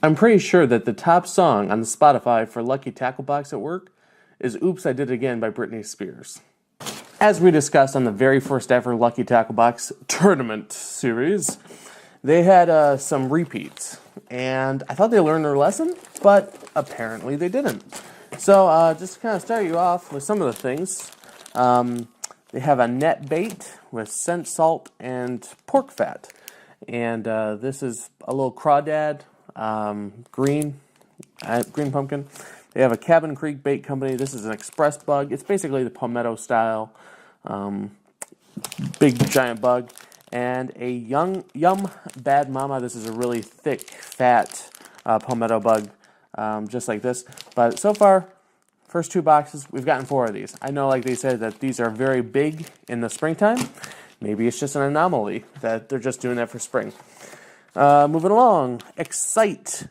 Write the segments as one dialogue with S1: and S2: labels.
S1: I'm pretty sure that the top song on the Spotify for Lucky Tackle Box at work is Oops, I Did It Again by Britney Spears. As we discussed on the very first ever Lucky Tackle Box tournament series, they had some repeats. And I thought they learned their lesson, but apparently they didn't. So just to kind of start you off with some of the things, they have a net bait with scent salt and pork fat. And this is a little crawdad, green pumpkin. They have a Cabin Creek Bait Company. This is an express bug. It's basically the palmetto style, big giant bug. And a Yum Bad Mama. This is a really thick, fat palmetto bug, just like this. But so far, first 2 boxes, we've gotten 4 of these. I know, like they said, that these are very big in the springtime. Maybe it's just an anomaly that they're just doing that for spring. Moving along, Excite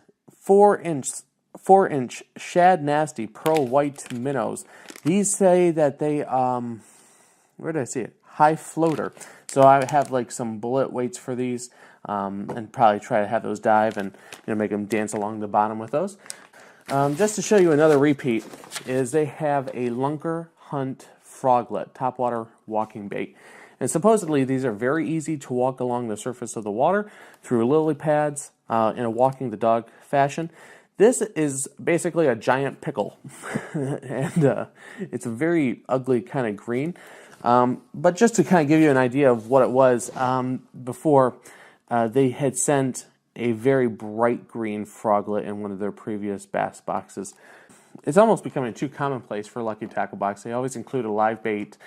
S1: 4-inch Shad Nasty Pearl White Minnows. These say that they, where did I see it? High floater. So I have like some bullet weights for these, and probably try to have those dive and make them dance along the bottom with those. Just to show you another repeat, is they have a Lunker Hunt Froglet topwater walking bait. And supposedly these are very easy to walk along the surface of the water through lily pads in a walking the dog fashion. This is basically a giant pickle, and it's a very ugly kind of green. But just to kind of give you an idea of what it was, before they had sent a very bright green froglet in one of their previous bass boxes. It's almost becoming too commonplace for Lucky Tackle Box. They always include a live bait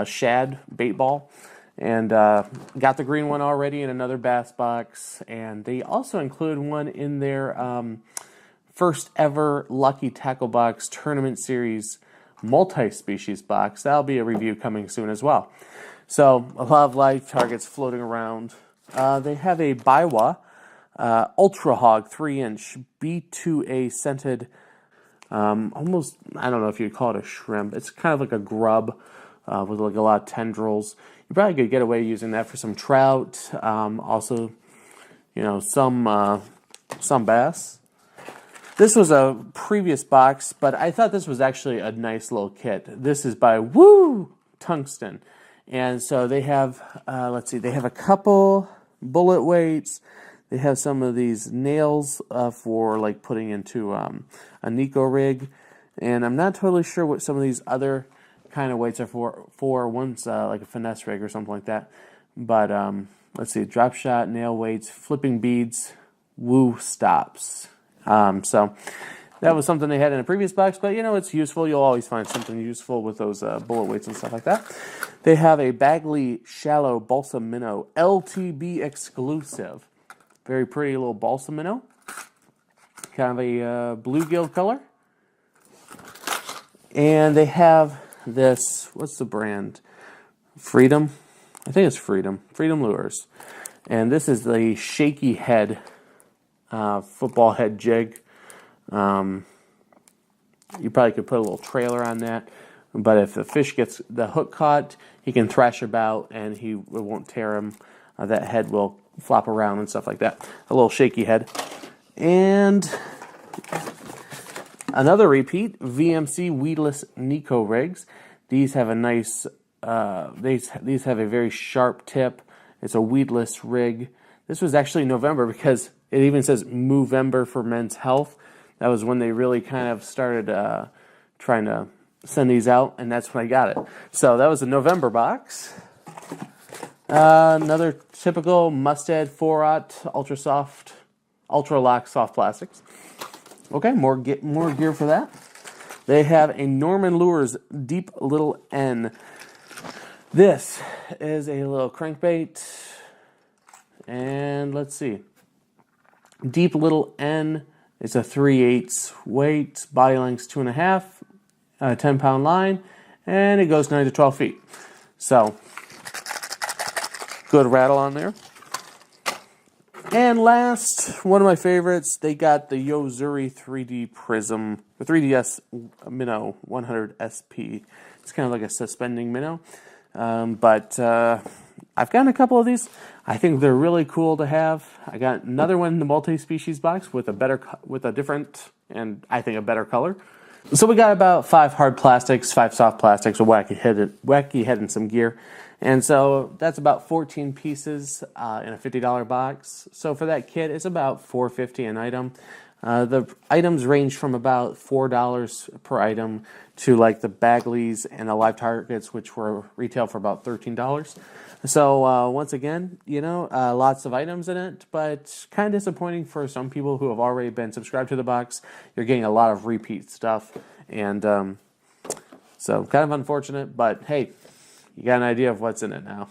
S1: shad bait ball, and got the green one already in another bass box, and they also include one in their first ever Lucky Tackle Box Tournament Series multi-species box. That'll be a review coming soon as well. So a lot of live targets floating around. They have a Biwa Ultra Hog 3-inch B2A scented, almost, I don't know if you'd call it a shrimp. It's kind of like a grub with like a lot of tendrils. You probably could get away using that for some trout. Also, some bass. This was a previous box, but I thought this was actually a nice little kit. This is by Tungsten. And so they have, they have a couple bullet weights. They have some of these nails for like putting into a Niko rig. And I'm not totally sure what some of these other kind of weights are for. One's like a finesse rig or something like that. But let's see, drop shot, nail weights, flipping beads, stops. So that was something they had in a previous box, but it's useful. You'll always find something useful with those bullet weights and stuff like that. They have a Bagley Shallow Balsa Minnow LTB exclusive. Very pretty little balsa minnow. Kind of a bluegill color. And they have this, what's the brand? Freedom? I think it's Freedom. Freedom Lures. And this is the shaky head football head jig. You probably could put a little trailer on that, but if the fish gets the hook caught, he can thrash about and it won't tear him. That head will flop around and stuff like that. A little shaky head. And another repeat, VMC weedless Niko rigs. These have a nice, these have a very sharp tip. It's a weedless rig. This was actually November because it even says Movember for Men's Health. That was when they really kind of started trying to send these out, and that's when I got it. So that was a November box. Another typical Mustad 4-aught Ultra Lock soft plastics. Okay, more gear for that. They have a Norman Lures Deep Little N. This is a little crankbait, and let's see. Deep Little N. It's a 3/8 weight, body length's 2.5, 10-pound line, and it goes 9 to 12 feet. So, good rattle on there. And last, one of my favorites, they got the Yozuri 3D Prism, the 3DS Minnow 100 SP. It's kind of like a suspending minnow. But I've gotten a couple of these. I think they're really cool to have. I got another one in the multi-species box with a different and I think a better color. So we got about 5 hard plastics, 5 soft plastics, a wacky head, and some gear. And so that's about 14 pieces in a $50 box. So for that kit, it's about $4.50 an item. The items range from about $4 per item to like the Bagleys and the live targets, which were retail for about $13. So once again, lots of items in it, but kind of disappointing for some people who have already been subscribed to the box. You're getting a lot of repeat stuff, and so kind of unfortunate, but hey, you got an idea of what's in it now.